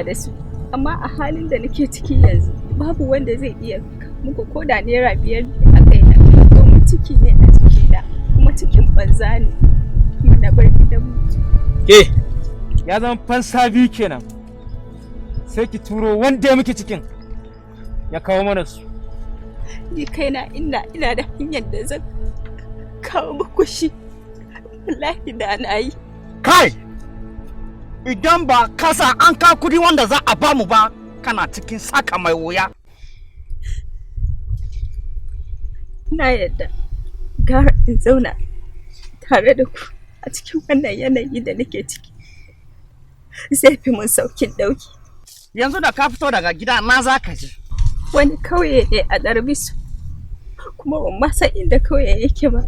ina da su, amma a halin da nake ciki yanzu babu wanda zai iya muku ko da naira 5 a kaina, domin ciki ne a cikina kuma cikin banza ne na bar gidan mutu. Ke ya zama fansa biyu kenan, sai ki turo wanda ya miki cikin ya kawo mana su. Ni kaina ina da hanyar da zan kawo muku shi, wallahi da na yi. Kai, idan ba kasa an ka kudi wanda za a bamu ba, kana cikin saka mai wuya. Na yadda gara in zauna tare da ku a cikin wannan yanayi da nake ciki, zai fi mun saukin dauki. Yanzu da ka fito daga gida na za ka je? Wani kauye ne a Darbisu, kuma ban ma san inda kauyen yake ba,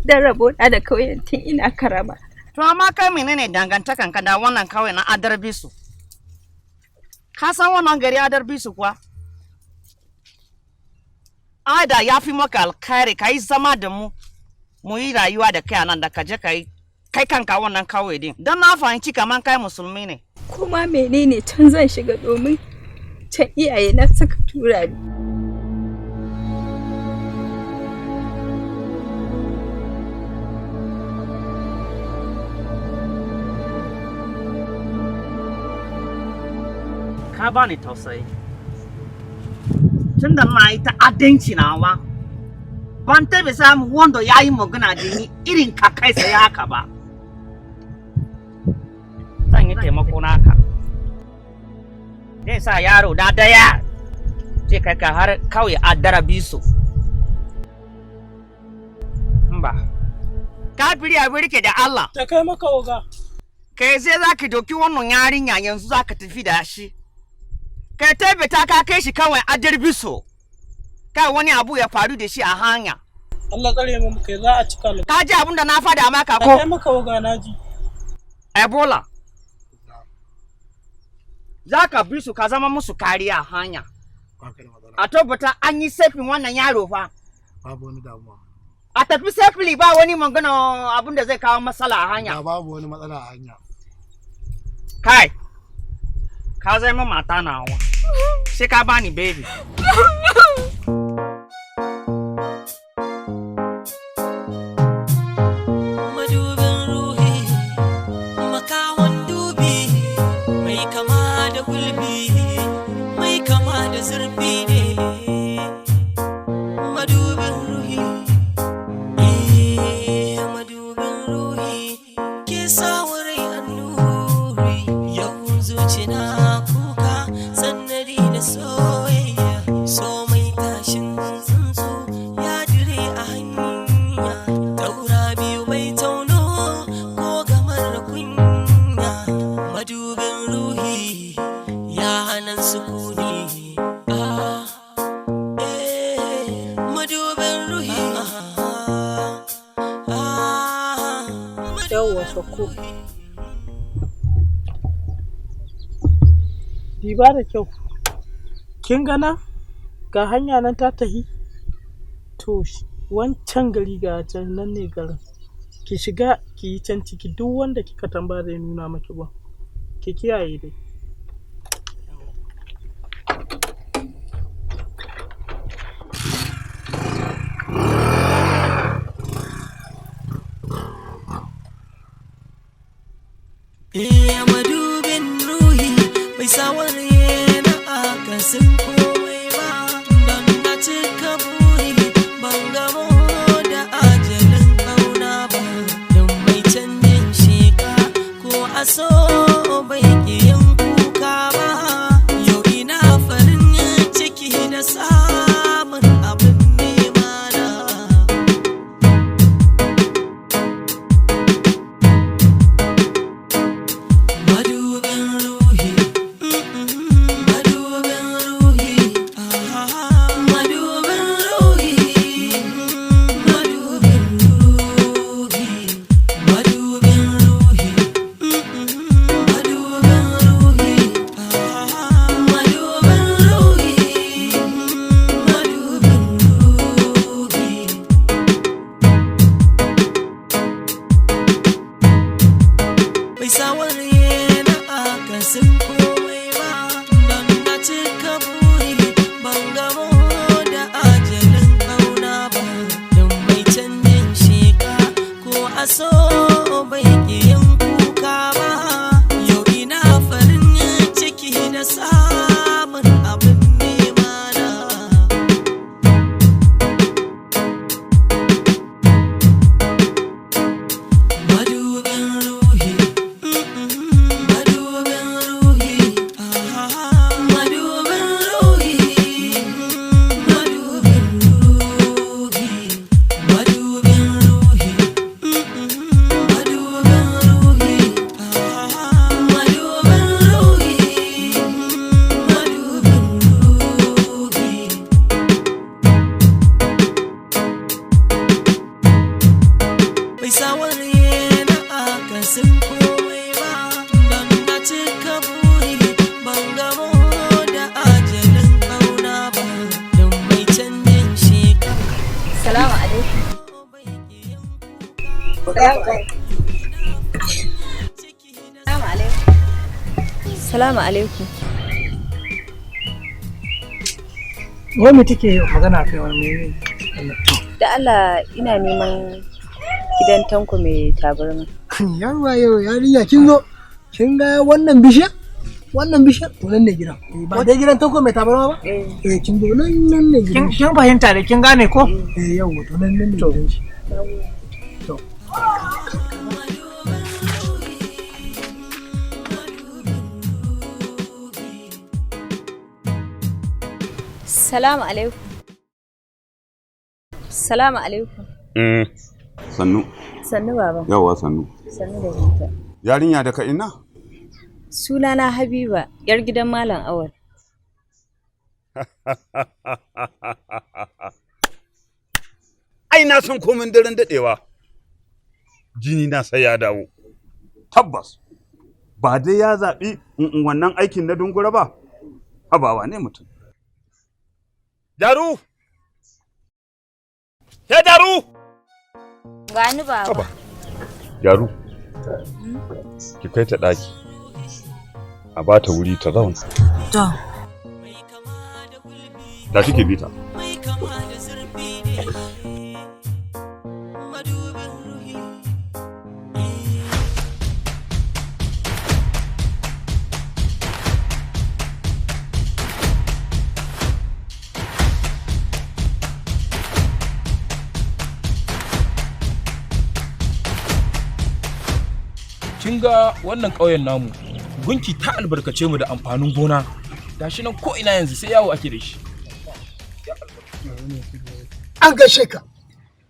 dan rabo na da kauyen tun ina karama. To amma kai menene dangantakan ka da wannan kauye na Adarbisu? Ka san wannan gari Adarbisu kuwa? Ada ya fi maka alkhairi ka yi zama da mu yi rayuwa da kai nan da ka je kai kanka wannan kauye din. Don na fahimci kaman kai musulmi ne. Kuma menene can zan shiga domin can iyaye na saka tura ni. Ka bani tausayi. Tunda na yi ta'addanci nawa, ban taɓa samu wanda ya yi magana da ni irin ka kai sai haka ba. Zan yi taimako naka. Zai sa yaro da daya zai kai ka har kauye Adarbisu. Mba, ka biri a birke da Allah. Ta kai maka oga. Kai sai za ka doki wannan yarinya yanzu za ka tafi da shi. Kai tabbata ka kai shi kawai Adarbisu. Kai wani abu ya faru da shi a hanya. Allah tsare mu kai za a cika mu. Ka ji abin da na fada maka ko? Ta kai maka oga na ji. Ebola. Za ka bi su ka zama musu kariya a hanya. A tabbata an yi safin wannan yaro fa. Babu wani damuwa. A tafi safely ba wani magana abin da zai kawo matsala a hanya. Babu wani matsala a hanya. Kai. Ka zama mata nawa. Sai ka bani baby. Madubin ruhi, makawan dubi, mai kama da gulbi, mai kama da zurfi ne. Madubin ruhi, madubin ruhi, ke sa wurai annuri, yau zuci na kuka, sannadi da soyayya, so mai tashin tsuntsu, ya dire a hanya, taura biyu mai tauno, ko gamar kunya, madubin ruhi, ya hanan sukuni, madubin ruhi, Yawwa sako. Diba da kyau. Kin gana? Ga hanya nan ta tahi. To wancan gari ga can nan ne garin. Ki shiga ki yi can ciki, duk wanda kika tambaya zai nuna maki ba. Ki kiyaye dai. Madubin ruhi, bai sawaye na akasin komai ba, don na cika buri, ban gamo da ajalin ƙauna ba, don mai canjin sheka ko aso bai ƙi yin Salamu alaikum. Wai me take magana kai wani Da Allah ina neman gidan Tanko mai tabarma. Yarwa yau yarinya kin zo. Kin ga wannan bishiya? Wannan bishiyar to nan ne gidan. Ba dai gidan Tanko mai tabarma ba? Kin zo nan ne gidan. kin fahimta da kin gane ko? Yawa to nan ne gidan shi. To. Salamu alaikum. Salamu alaikum. Sannu. Sannu baba. Yawa sannu. Sannu da ita. Yarinya daga ina? Sunana Habiba, yar gidan Malam Awal. Ai na san komin daren dadewa. Jini na sai ya dawo. Tabbas. Ba dai ya zabi wannan aikin na dungura ba. Habawa ne mutum. Jaru! Ya Jaru! Gani baba. Jaru. Ki kai ta daki. A bata wuri ta zauna. To. Da kike bita. Kin ga wannan ƙauyen namu gunki ta albarkace mu da amfanin gona gashi nan ko ina yanzu sai yawo ake da shi. An gaishe ka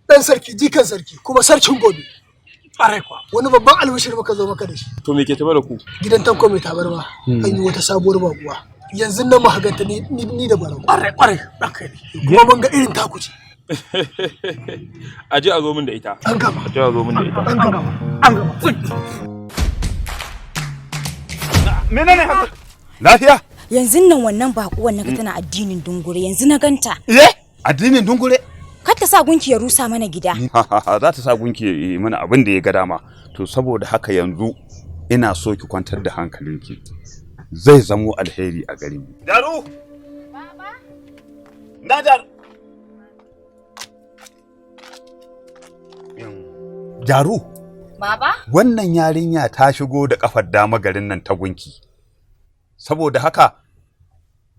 dan sarki jikan sarki kuma sarkin gobe. Ƙwarai kwa wani babban albishir muka zo maka da shi. To me ke tafe da ku? Gidan Tanko mai tabarma an yi wata sabuwar baguwa. Yanzu nan mu haganta ni da barau. Ƙwarai dan kai kuma mun ga irin taku ce. Aje a zo min da ita. An gama. Aje a zo min da ita. An gama. Menene haka? Lafiya? Yanzu nan wannan bakuwan naga tana addinin dungure yanzu na ganta. Addinin dungure? Kar ta sa gunki ya rusa mana gida. Za ta sa gunki ya yi mana abin da ya ga dama. To saboda haka yanzu ina so ki kwantar da hankalinki. Zai zamo alheri a gare mu. Daru! Baba? Na Daru. Daru. Baba? Wannan yarinya ta shigo da kafar dama garin nan ta gunki. Saboda haka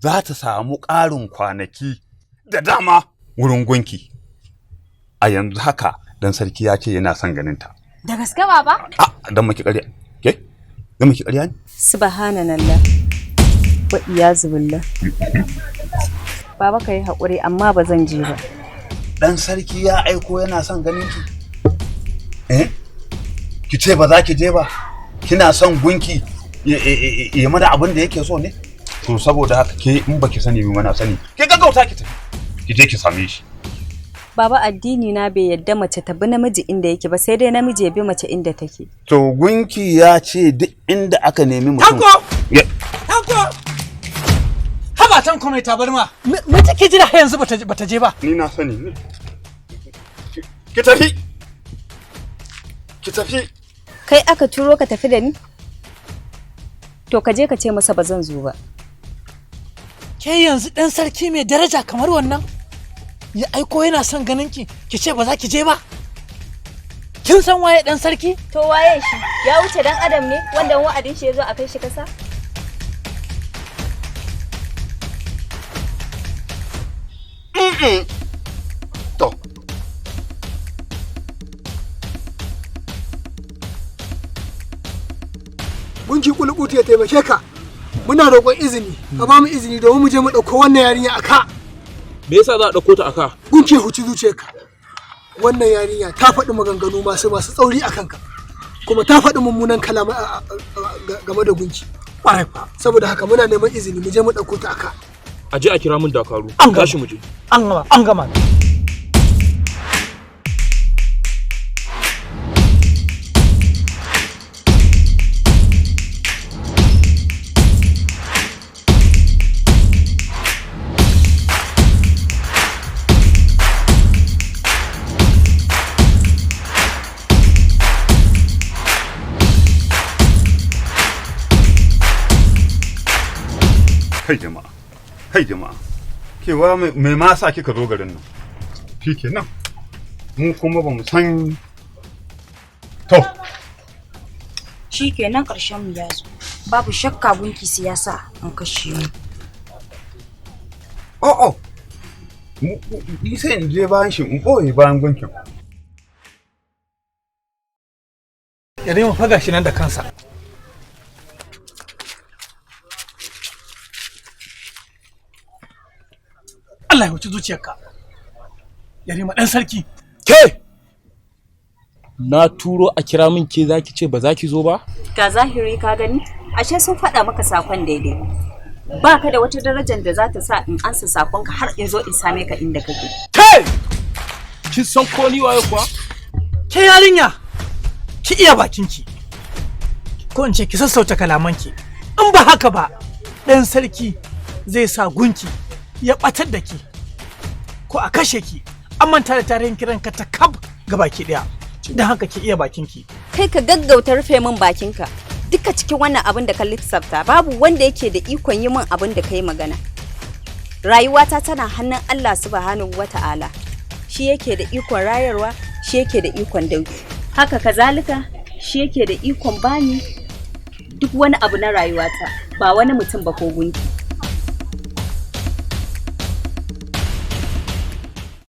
za ta samu ƙarin kwanaki da dama wurin gunki. A yanzu haka dan sarki ya ce yana son ganin ta. Da gaske baba? Dan maki ƙarya. Ke? Dan maki ƙarya ne? Subhanallah. Wa iyazu billah. Baba kai haƙuri amma ba zan je ba. Dan sarki ya aiko yana son ganin ki. Ki ce ba za ki je ba? Kina son gunki ya mana abin da yake so ne? To saboda haka ke in baki sani ba mana sani. Ke gaggauta ki tafi. Ki je ki same shi. Baba addini na bai yadda mace ta bi namiji inda yake ba sai dai namiji ya bi mace inda take. To gunki ya ce duk inda aka nemi mutum. Tanko! Haba Tanko mai tabarma. Me take jira yanzu bata je ba? Ni na sani ne. Ki tafi. Ki tafi. Kai aka turo ka tafi da ni? To ka je ka ce masa ba zan zo ba. Ke yanzu dan sarki mai daraja kamar wannan? Ya aiko yana son ganin ki ce ba za ki je ba? Kin san waye dan sarki? To waye shi? Ya wuce dan adam ne wanda wa'adin shi ya zo a kai shi kasa? To. Gunki kulubutu ya taimake ka. Muna roƙon izini, ka ba mu izini domin mu je mu ɗauko wannan yarinya aka. Me yasa za a ɗauko ta aka? Gunki huci zuciyarka. Wannan yarinya ta faɗi maganganu masu tsauri a kanka. Kuma ta faɗi mummunan kalama game da gunki. Ƙwarai fa. Saboda haka muna neman izini mu je mu ɗauko ta aka. A je a kira min dakaru. Tashi mu je. An gama. Kai jama'a. Kewa mai ma sa kika zo garin nan? Shikenan. Mu kuma ba mu san to. Shikenan ƙarshen mu ya zo. Babu shakka gunki siyasa an kashe mu. Oh. Ni sai in je bayan shi in ɓoye bayan gunkin. Ya dai faga shi nan da kansa. Allah ya wuce zuciyarka. Ya rima ɗan sarki. Ke! Na turo a kira min ke zaki ce ba za ki zo ba? Ga zahiri ka gani? Ashe sun faɗa maka sakon daidai. Ba ka da wata darajar da za ta sa in ansa sakonka har in zo in same ka inda kake. Ke! Kin san ko ni waye kuwa? Ke yarinya, ki iya bakinki. Ko in ce ki sassauta kalamanki. In ba haka ba, ɗan sarki zai sa gunki ya ɓatar da ki. Ko a kashe ki, an manta da tarihin kiran ka ta kab ga baki ɗaya. Don haka ki iya bakinki. Kai ka gaggauta rufe min bakinka. Duka cikin wannan abin da ka lissafta babu wanda yake da ikon yi min abin da kai magana. Rayuwata tana hannun Allah subhanahu wata'ala. Shi yake da ikon rayarwa, shi yake da ikon dauki. Haka kazalika shi yake da ikon bani duk wani abu na rayuwata, ba wani mutum ba ko gunki.